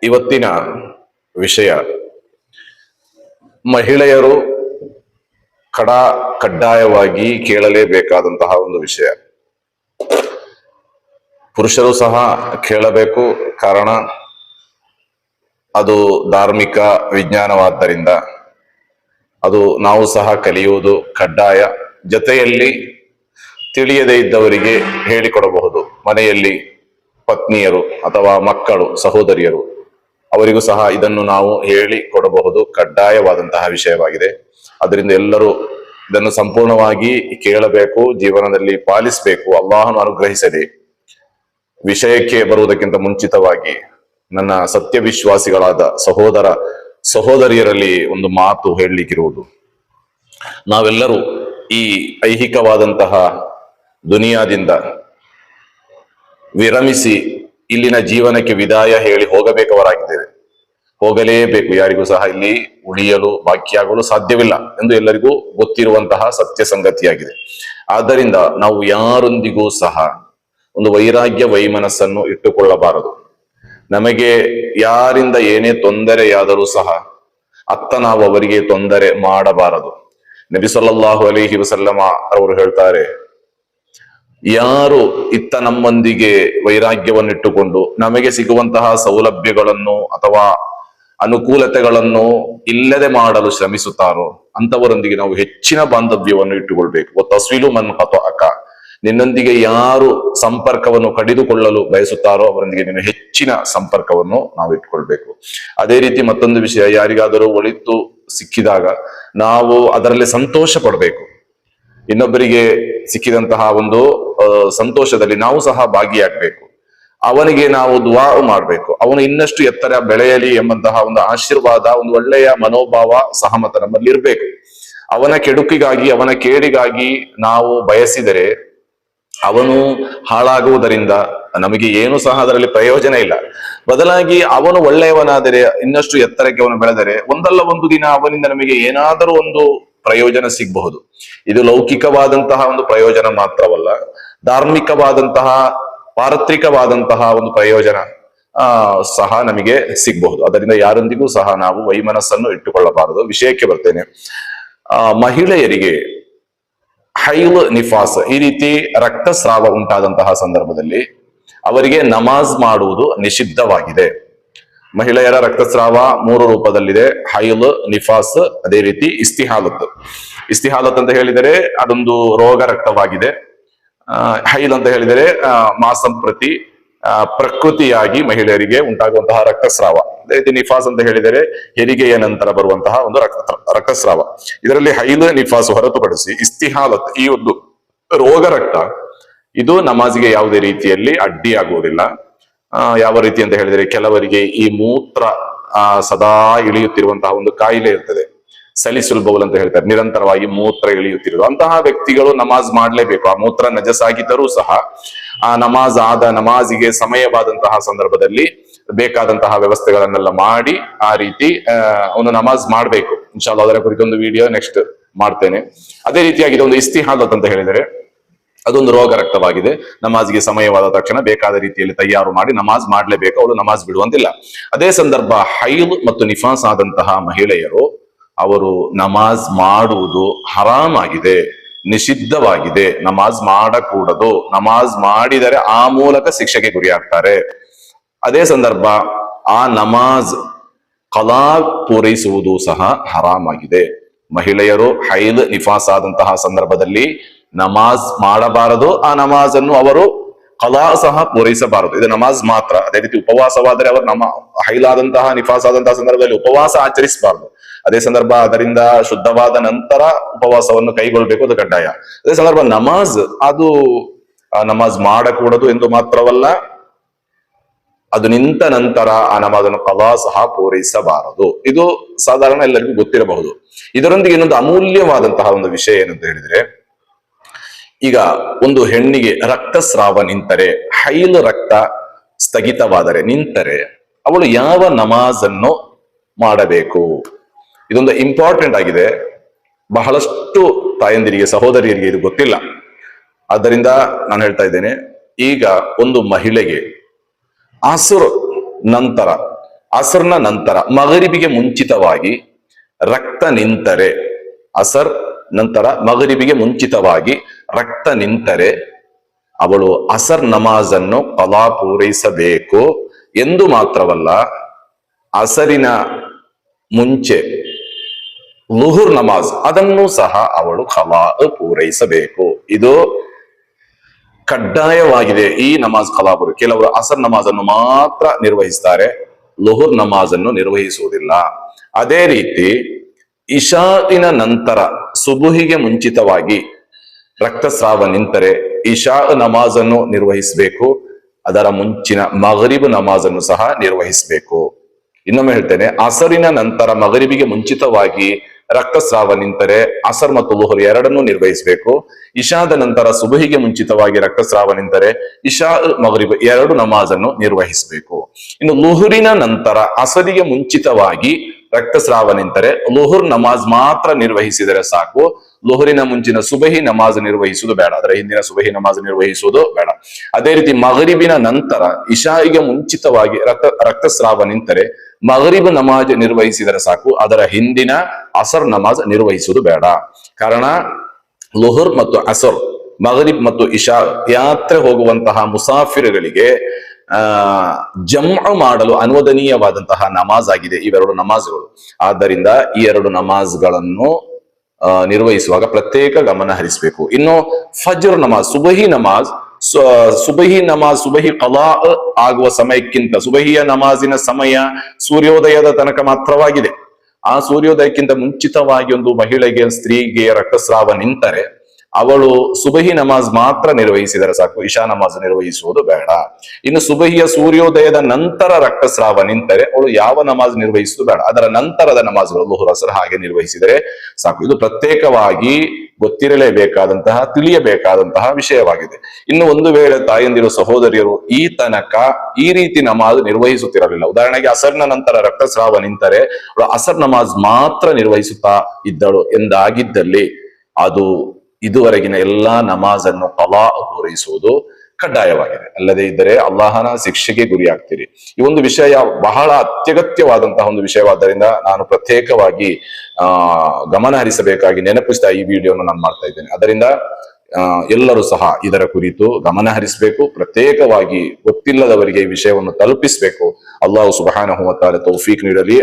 ಇವತ್ತಿನ ವಿಷಯ ಮಹಿಳೆಯರು ಕಡ್ಡಾಯವಾಗಿ ಕೇಳಲೇಬೇಕಾದಂತಹ ಒಂದು ವಿಷಯ. ಪುರುಷರು ಸಹ ಕೇಳಬೇಕು, ಕಾರಣ ಅದು ಧಾರ್ಮಿಕ ವಿಜ್ಞಾನವಾದ್ದರಿಂದ ಅದು ನಾವು ಸಹ ಕಲಿಯುವುದು ಕಡ್ಡಾಯ. ಜೊತೆಯಲ್ಲಿ ತಿಳಿಯದೇ ಇದ್ದವರಿಗೆ ಹೇಳಿಕೊಡಬಹುದು. ಮನೆಯಲ್ಲಿ ಪತ್ನಿಯರು ಅಥವಾ ಮಕ್ಕಳು, ಸಹೋದರಿಯರು, ಅವರಿಗೂ ಸಹ ಇದನ್ನು ನಾವು ಹೇಳಿ ಕೊಡಬಹುದು. ಕಡ್ಡಾಯವಾದಂತಹ ವಿಷಯವಾಗಿದೆ. ಅದರಿಂದ ಎಲ್ಲರೂ ಇದನ್ನು ಸಂಪೂರ್ಣವಾಗಿ ಕೇಳಬೇಕು, ಜೀವನದಲ್ಲಿ ಪಾಲಿಸಬೇಕು. ಅಲ್ಲಾಹನು ಅನುಗ್ರಹಿಸಲಿ. ವಿಷಯಕ್ಕೆ ಬರುವುದಕ್ಕಿಂತ ಮುಂಚಿತವಾಗಿ ನನ್ನ ಸತ್ಯ ವಿಶ್ವಾಸಿಗಳಾದ ಸಹೋದರಿಯರಲ್ಲಿ ಒಂದು ಮಾತು ಹೇಳಲಿಕ್ಕಿರುವುದು. ನಾವೆಲ್ಲರೂ ಈ ಐಹಿಕವಾದಂತಹ ದುನಿಯಾದಿಂದ ವಿರಮಿಸಿ ಇಲ್ಲಿನ ಜೀವನಕ್ಕೆ ವಿದಾಯ ಹೇಳಿ ಹೋಗಬೇಕವರಾಗಿದ್ದೇವೆ. ಹೋಗಲೇಬೇಕು. ಯಾರಿಗೂ ಸಹ ಇಲ್ಲಿ ಉಳಿಯಲು ಬಾಕಿಯಾಗಲು ಸಾಧ್ಯವಿಲ್ಲ ಎಂದು ಎಲ್ಲರಿಗೂ ಗೊತ್ತಿರುವಂತಹ ಸತ್ಯ ಸಂಗತಿಯಾಗಿದೆ. ಆದ್ದರಿಂದ ನಾವು ಯಾರೊಂದಿಗೂ ಸಹ ಒಂದು ವೈರಾಗ್ಯ ವೈಮನಸ್ಸನ್ನು ಇಟ್ಟುಕೊಳ್ಳಬಾರದು. ನಮಗೆ ಯಾರಿಂದ ಏನೇ ತೊಂದರೆಯಾದರೂ ಸಹ ಅತ್ತ ನಾವು ಅವರಿಗೆ ತೊಂದರೆ ಮಾಡಬಾರದು. ನಬಿ ಸಲ್ಲಲ್ಲಾಹು ಅಲೈಹಿ ವಸಲ್ಲಮ ಅವರು ಹೇಳ್ತಾರೆ, ಯಾರು ಇತ್ತ ನಮ್ಮೊಂದಿಗೆ ವೈರಾಗ್ಯವನ್ನಿಟ್ಟುಕೊಂಡು ನಮಗೆ ಸಿಗುವಂತಹ ಸೌಲಭ್ಯಗಳನ್ನು ಅಥವಾ ಅನುಕೂಲತೆಗಳನ್ನು ಇಲ್ಲದೆ ಮಾಡಲು ಶ್ರಮಿಸುತ್ತಾರೋ ಅಂತವರೊಂದಿಗೆ ನಾವು ಹೆಚ್ಚಿನ ಬಾಂಧವ್ಯವನ್ನು ಇಟ್ಟುಕೊಳ್ಬೇಕು. ತಸ್ವಿಲು ಮನ್ ಅಕ, ನಿನ್ನೊಂದಿಗೆ ಯಾರು ಸಂಪರ್ಕವನ್ನು ಕಡಿದುಕೊಳ್ಳಲು ಬಯಸುತ್ತಾರೋ ಅವರೊಂದಿಗೆ ನೀನು ಹೆಚ್ಚಿನ ಸಂಪರ್ಕವನ್ನು ನಾವು ಇಟ್ಕೊಳ್ಬೇಕು. ಅದೇ ರೀತಿ ಮತ್ತೊಂದು ವಿಷಯ, ಯಾರಿಗಾದರೂ ಒಳಿತು ಸಿಕ್ಕಿದಾಗ ನಾವು ಅದರಲ್ಲಿ ಸಂತೋಷ ಪಡಬೇಕು. ಇನ್ನೊಬ್ಬರಿಗೆ ಸಿಕ್ಕಿದಂತಹ ಒಂದು ಸಂತೋಷದಲ್ಲಿ ನಾವು ಸಹ ಭಾಗಿಯಾಗಬೇಕು. ಅವನಿಗೆ ನಾವು ದುವಾ ಮಾಡಬೇಕು. ಅವನು ಇನ್ನಷ್ಟು ಎತ್ತರ ಬೆಳೆಯಲಿ ಎಂಬಂತಹ ಒಂದು ಆಶೀರ್ವಾದ, ಒಂದು ಒಳ್ಳೆಯ ಮನೋಭಾವ, ಸಹಮತ ನಮ್ಮಲ್ಲಿ ಇರಬೇಕು. ಅವನ ಕೆಡುಕಿಗಾಗಿ, ಅವನ ಕೇಡಿಗಾಗಿ ನಾವು ಬಯಸಿದರೆ ಅವನು ಹಾಳಾಗುವುದರಿಂದ ನಮಗೆ ಏನು ಸಹ ಅದರಲ್ಲಿ ಪ್ರಯೋಜನ ಇಲ್ಲ. ಬದಲಾಗಿ ಅವನು ಒಳ್ಳೆಯವನಾದರೆ, ಇನ್ನಷ್ಟು ಎತ್ತರಕ್ಕೆ ಅವನು ಬೆಳೆದರೆ ಒಂದಲ್ಲ ಒಂದು ದಿನ ಅವನಿಂದ ನಮಗೆ ಏನಾದರೂ ಒಂದು ಪ್ರಯೋಜನ ಸಿಗಬಹುದು. ಇದು ಲೌಕಿಕವಾದಂತಹ ಒಂದು ಪ್ರಯೋಜನ ಮಾತ್ರವಲ್ಲ, ಧಾರ್ಮಿಕವಾದಂತಹ, ಪಾರತ್ರಿಕವಾದಂತಹ ಒಂದು ಪ್ರಯೋಜನ ಸಹ ನಮಗೆ ಸಿಗಬಹುದು. ಅದರಿಂದ ಯಾರೊಂದಿಗೂ ಸಹ ನಾವು ವೈಮನಸ್ಸನ್ನು ಇಟ್ಟುಕೊಳ್ಳಬಾರದು. ವಿಷಯಕ್ಕೆ ಬರ್ತೇನೆ. ಮಹಿಳೆಯರಿಗೆ ಹೈಲ್, ನಿಫಾಸ್, ಈ ರೀತಿ ರಕ್ತಸ್ರಾವ ಉಂಟಾದಂತಹ ಸಂದರ್ಭದಲ್ಲಿ ಅವರಿಗೆ ನಮಾಜ್ ಮಾಡುವುದು ನಿಷಿದ್ಧವಾಗಿದೆ. ಮಹಿಳೆಯರ ರಕ್ತಸ್ರಾವ 3 ರೂಪದಲ್ಲಿದೆ: ಹೈಲ್, ನಿಫಾಸ್, ಅದೇ ರೀತಿ ಇಸ್ತಿಹಾಲತ್. ಇಸ್ತಿಹಾಲತ್ ಅಂತ ಹೇಳಿದರೆ ಅದೊಂದು ರೋಗ ರಕ್ತವಾಗಿದೆ. ಹೈಲ್ ಅಂತ ಹೇಳಿದರೆ ಮಾಸಂಪ್ರತಿ ಪ್ರಕೃತಿಯಾಗಿ ಮಹಿಳೆಯರಿಗೆ ಉಂಟಾಗುವಂತಹ ರಕ್ತಸ್ರಾವ. ಅದೇ ರೀತಿ ನಿಫಾಸ್ ಅಂತ ಹೇಳಿದರೆ ಹೆರಿಗೆಯ ನಂತರ ಬರುವಂತಹ ಒಂದು ರಕ್ತಸ್ರಾವ. ಇದರಲ್ಲಿ ಹೈಲ್, ನಿಫಾಸ್ ಹೊರತುಪಡಿಸಿ ಇಸ್ತಿಹಾಲತ್, ಈ ಒಂದು ರೋಗ ರಕ್ತ, ಇದು ನಮಾಜಿಗೆ ಯಾವುದೇ ರೀತಿಯಲ್ಲಿ ಅಡ್ಡಿಯಾಗುವುದಿಲ್ಲ. ಯಾವ ರೀತಿ ಅಂತ ಹೇಳಿದರೆ, ಕೆಲವರಿಗೆ ಈ ಮೂತ್ರ ಸದಾ ಇಳಿಯುತ್ತಿರುವಂತಹ ಒಂದು ಕಾಯಿಲೆ ಇರ್ತದೆ, ಸಲಿಸುಲ್ ಬೌಲ್ ಅಂತ ಹೇಳ್ತಾರೆ, ನಿರಂತರವಾಗಿ ಮೂತ್ರ ಇಳಿಯುತ್ತಿರುವುದು. ಅಂತಹ ವ್ಯಕ್ತಿಗಳು ನಮಾಜ್ ಮಾಡ್ಲೇಬೇಕು. ಆ ಮೂತ್ರ ನಜಸಾಗಿದ್ದರೂ ಸಹ ಆ ನಮಾಜಿಗೆ ಸಮಯವಾದಂತಹ ಸಂದರ್ಭದಲ್ಲಿ ಬೇಕಾದಂತಹ ವ್ಯವಸ್ಥೆಗಳನ್ನೆಲ್ಲ ಮಾಡಿ ಆ ರೀತಿ ಒಂದು ನಮಾಜ್ ಮಾಡ್ಬೇಕು. ಇನ್ಶಾಲ್ಲಾ ಅದರ ಕುರಿತೊಂದು ವಿಡಿಯೋ ನೆಕ್ಸ್ಟ್ ಮಾಡ್ತೇನೆ. ಅದೇ ರೀತಿಯಾಗಿ ಇದೊಂದು ಇಸ್ತಿಹಾಲತ್ ಅಂತ ಹೇಳಿದರೆ ಅದೊಂದು ರೋಗ ರಕ್ತವಾಗಿದೆ. ನಮಾಜ್ಗೆ ಸಮಯವಾದ ತಕ್ಷಣ ಬೇಕಾದ ರೀತಿಯಲ್ಲಿ ತಯಾರು ಮಾಡಿ ನಮಾಜ್ ಮಾಡ್ಲೇಬೇಕು. ಅವಳು ನಮಾಜ್ ಬಿಡುವಂತಿಲ್ಲ. ಅದೇ ಸಂದರ್ಭ ಹೈಲ್ ಮತ್ತು ನಿಫಾಸ್ ಆದಂತಹ ಮಹಿಳೆಯರು, ಅವರು ನಮಾಜ್ ಮಾಡುವುದು ಹರಾಮ್ ಆಗಿದೆ, ನಿಷಿದ್ಧವಾಗಿದೆ. ನಮಾಜ್ ಮಾಡಕೂಡದು. ನಮಾಜ್ ಮಾಡಿದರೆ ಆ ಮೂಲಕ ಶಿಕ್ಷೆಗೆ ಗುರಿಯಾಗ್ತಾರೆ. ಅದೇ ಸಂದರ್ಭ ಆ ನಮಾಜ್ ಕಲಾ ಪೂರೈಸುವುದು ಸಹ ಹರಾಮ್ ಆಗಿದೆ. ಮಹಿಳೆಯರು ಹೈಲ್, ನಿಫಾಸ್ ಆದಂತಹ ಸಂದರ್ಭದಲ್ಲಿ ನಮಾಜ್ ಮಾಡಬಾರದು. ಆ ನಮಾಜನ್ನು ಅವರು ಕಲಾ ಸಹ ಪೂರೈಸಬಾರದು. ಇದು ನಮಾಜ್ ಮಾತ್ರ. ಅದೇ ರೀತಿ ಉಪವಾಸವಾದರೆ ಅವರು ಹೈಲಾದಂತಹ, ನಿಫಾಸ್ ಆದಂತಹ ಸಂದರ್ಭದಲ್ಲಿ ಉಪವಾಸ ಆಚರಿಸಬಾರದು. ಅದೇ ಸಂದರ್ಭ ಅದರಿಂದ ಶುದ್ಧವಾದ ನಂತರ ಉಪವಾಸವನ್ನು ಕೈಗೊಳ್ಬೇಕು, ಅದು ಕಡ್ಡಾಯ. ಅದೇ ಸಂದರ್ಭ ನಮಾಜ್ ಮಾಡಕೂಡದು ಎಂದು ಮಾತ್ರವಲ್ಲ, ಅದು ನಿಂತ ನಂತರ ಆ ನಮಾಜನ್ನು ಕಲಾ ಸಹ ಪೂರೈಸಬಾರದು. ಇದು ಸಾಧಾರಣ ಎಲ್ಲರಿಗೂ ಗೊತ್ತಿರಬಹುದು. ಇದರೊಂದಿಗೆ ಇನ್ನೊಂದು ಅಮೂಲ್ಯವಾದಂತಹ ಒಂದು ವಿಷಯ ಏನಂತ ಹೇಳಿದ್ರೆ, ಈಗ ಒಂದು ಹೆಣ್ಣಿಗೆ ರಕ್ತಸ್ರಾವ ನಿಂತರೆ, ಹೈಲ್ ರಕ್ತ ಸ್ಥಗಿತವಾದರೆ, ನಿಂತರೆ ಅವಳು ಯಾವ ನಮಾಜನ್ನು ಮಾಡಬೇಕು? ಇದೊಂದು ಇಂಪಾರ್ಟೆಂಟ್ ಆಗಿದೆ. ಬಹಳಷ್ಟು ತಾಯಂದಿರಿಗೆ, ಸಹೋದರಿಯರಿಗೆ ಇದು ಗೊತ್ತಿಲ್ಲ. ಆದ್ದರಿಂದ ನಾನು ಹೇಳ್ತಾ ಇದ್ದೇನೆ, ಈಗ ಒಂದು ಮಹಿಳೆಗೆ ಅಸುರ್ ನಂತರ ಅಸರ್ನ ನಂತರ ಮಗರಿಬಿಗೆ ಮುಂಚಿತವಾಗಿ ರಕ್ತ ನಿಂತರೆ, ಅಸರ್ ನಂತರ ಮಗರಿಬಿಗೆ ಮುಂಚಿತವಾಗಿ ರಕ್ತ ನಿಂತರೆ ಅವಳು ಅಸರ್ ನಮಾಜನ್ನು ಕಲಾ ಪೂರೈಸಬೇಕು ಎಂದು ಮಾತ್ರವಲ್ಲ, ಅಸರಿನ ಮುಂಚೆ ಲುಹುರ್ ನಮಾಜ್ ಅದನ್ನು ಸಹ ಅವಳು ಕಲಾ ಪೂರೈಸಬೇಕು. ಇದು ಕಡ್ಡಾಯವಾಗಿದೆ. ಈ ನಮಾಜ್ ಕಲಾಪುರು ಕೆಲವರು ಅಸರ್ ನಮಾಜ್ ಅನ್ನು ಮಾತ್ರ ನಿರ್ವಹಿಸ್ತಾರೆ, ಲುಹುರ್ ನಮಾಜ್ ಅನ್ನು ನಿರ್ವಹಿಸುವುದಿಲ್ಲ. ಅದೇ ರೀತಿ ಇಶಾಇನ ನಂತರ ಸುಬುಹಿಗೆ ಮುಂಚಿತವಾಗಿ ರಕ್ತಸ್ರಾವ ನಿಂತರೆ ಇಶಾ ನಮಾಜ್ ಅನ್ನು ನಿರ್ವಹಿಸಬೇಕು, ಅದರ ಮುಂಚಿನ ಮಗರಿಬ್ ನಮಾಜ್ ಅನ್ನು ಸಹ ನಿರ್ವಹಿಸಬೇಕು. ಇನ್ನೊಮ್ಮೆ ಹೇಳ್ತೇನೆ, ಅಸರಿನ ನಂತರ ಮಗರಿಬಿಗೆ ಮುಂಚಿತವಾಗಿ ರಕ್ತಸ್ರಾವ ನಿಂತರೆ ಅಸರ್ ಮತ್ತು ಲುಹುರ್ ಎರಡನ್ನೂ ನಿರ್ವಹಿಸಬೇಕು. ಇಶಾದ ನಂತರ ಸುಬಹಿಗೆ ಮುಂಚಿತವಾಗಿ ರಕ್ತಸ್ರಾವ ನಿಂತರೆ ಇಶಾ ಮಗರಿಬ್ ಎರಡು ನಮಾಜನ್ನು ನಿರ್ವಹಿಸಬೇಕು. ಇನ್ನು ಲುಹುರಿನ ನಂತರ ಅಸರಿಗೆ ಮುಂಚಿತವಾಗಿ ರಕ್ತಸ್ರಾವ ನಿಂತರೆ ಲುಹುರ್ ನಮಾಜ್ ಮಾತ್ರ ನಿರ್ವಹಿಸಿದರೆ ಸಾಕು. ಲುಹುರಿನ ಮುಂಚಿನ ಸುಬಹಿ ನಮಾಜ್ ನಿರ್ವಹಿಸುವುದು ಬೇಡ, ಅದರ ಹಿಂದಿನ ಸುಬಹಿ ನಮಾಜ್ ನಿರ್ವಹಿಸುವುದು ಬೇಡ. ಅದೇ ರೀತಿ ಮಗರಿಬಿನ ನಂತರ ಇಶಾಯಿಗೆ ಮುಂಚಿತವಾಗಿ ರಕ್ತಸ್ರಾವ ನಿಂತರೆ ಮಗರಿಬ್ ನಮಾಜ್ ನಿರ್ವಹಿಸಿದರೆ ಸಾಕು, ಅದರ ಹಿಂದಿನ ಅಸರ್ ನಮಾಜ್ ನಿರ್ವಹಿಸುವುದು ಬೇಡ. ಕಾರಣ ಲುಹುರ್ ಮತ್ತು ಅಸರ್, ಮಗರಿಬ್ ಮತ್ತು ಇಶಾ ಯಾತ್ರೆ ಹೋಗುವಂತಹ ಮುಸಾಫಿರ್ಗಳಿಗೆ ಜಮ್ಅ ಮಾಡಲು ಅನುವದನೀಯವಾದಂತಹ ನಮಾಜ್ ಆಗಿದೆ ಇವೆರಡು ನಮಾಜ್ಗಳು. ಆದ್ದರಿಂದ ಈ ಎರಡು ನಮಾಜ್ಗಳನ್ನು ನಿರ್ವಹಿಸುವಾಗ ಪ್ರತ್ಯೇಕ ಗಮನ ಹರಿಸಬೇಕು. ಇನ್ನು ಫಜ್ರ್ ನಮಾಜ್, ಸುಬಹಿ ನಮಾಜ್, ಸುಬಹಿ ಕಲಾ ಆಗುವ ಸಮಯಕ್ಕಿಂತ ಸುಬಹಿಯ ನಮಾಜಿನ ಸಮಯ ಸೂರ್ಯೋದಯದ ತನಕ ಮಾತ್ರವಾಗಿದೆ. ಆ ಸೂರ್ಯೋದಯಕ್ಕಿಂತ ಮುಂಚಿತವಾಗಿ ಒಂದು ಮಹಿಳೆಗೆ, ಸ್ತ್ರೀಗೆ ರಕ್ತಸ್ರಾವ ನಿಂತರೆ ಅವಳು ಸುಬಹಿ ನಮಾಜ್ ಮಾತ್ರ ನಿರ್ವಹಿಸಿದರೆ ಸಾಕು, ಇಶಾ ನಮಾಜ್ ನಿರ್ವಹಿಸುವುದು ಬೇಡ. ಇನ್ನು ಸುಬಹಿಯ ಸೂರ್ಯೋದಯದ ನಂತರ ರಕ್ತಸ್ರಾವ ನಿಂತರೆ ಅವಳು ಯಾವ ನಮಾಜ್ ನಿರ್ವಹಿಸುವುದು ಬೇಡ, ಅದರ ನಂತರದ ನಮಾಜ್ಗಳು ಲುಹುರ್ ಅಸರ್ ಹಾಗೆ ನಿರ್ವಹಿಸಿದರೆ ಸಾಕು. ಇದು ಪ್ರತ್ಯೇಕವಾಗಿ ಗೊತ್ತಿರಲೇಬೇಕಾದಂತಹ, ತಿಳಿಯಬೇಕಾದಂತಹ ವಿಷಯವಾಗಿದೆ. ಇನ್ನು ಒಂದು ವೇಳೆ ತಾಯಂದಿರು, ಸಹೋದರಿಯರು ಈ ತನಕ ಈ ರೀತಿ ನಮಾಜ್ ನಿರ್ವಹಿಸುತ್ತಿರಲಿಲ್ಲ, ಉದಾಹರಣೆಗೆ ಅಸರ್ನ ನಂತರ ರಕ್ತಸ್ರಾವ ನಿಂತರೆ ಅವಳು ಅಸರ್ ನಮಾಜ್ ಮಾತ್ರ ನಿರ್ವಹಿಸುತ್ತಾ ಇದ್ದಳು ಎಂದಾಗಿದ್ದಲ್ಲಿ ಅದು ಇದುವರೆಗಿನ ಎಲ್ಲಾ ನಮಾಜ್ ಅನ್ನು ಕಲಾ ಪೂರೈಸುವುದು ಕಡ್ಡಾಯವಾಗಿದೆ. ಅಲ್ಲದೆ ಇದ್ದರೆ ಅಲ್ಲಾಹನ ಶಿಕ್ಷೆಗೆ ಗುರಿಯಾಗ್ತೀರಿ. ಈ ಒಂದು ವಿಷಯ ಬಹಳ ಅತ್ಯಗತ್ಯವಾದಂತಹ ಒಂದು ವಿಷಯವಾದ್ದರಿಂದ ನಾನು ಪ್ರತ್ಯೇಕವಾಗಿ ಗಮನ ಹರಿಸಬೇಕಾಗಿ ನೆನಪಿಸ್ತಾ ಈ ವಿಡಿಯೋನ ನಾನು ಮಾಡ್ತಾ ಇದ್ದೇನೆ. ಅದರಿಂದ ಎಲ್ಲರೂ ಸಹ ಇದರ ಕುರಿತು ಗಮನ ಹರಿಸಬೇಕು, ಪ್ರತ್ಯೇಕವಾಗಿ ಗೊತ್ತಿಲ್ಲದವರಿಗೆ ಈ ವಿಷಯವನ್ನು ತಲುಪಿಸಬೇಕು. ಅಲ್ಲಾಹು ಸುಬ್ಹಾನಹು ವ ತಆಲಾ ತೌಫೀಕ್ ನೀಡಲಿ.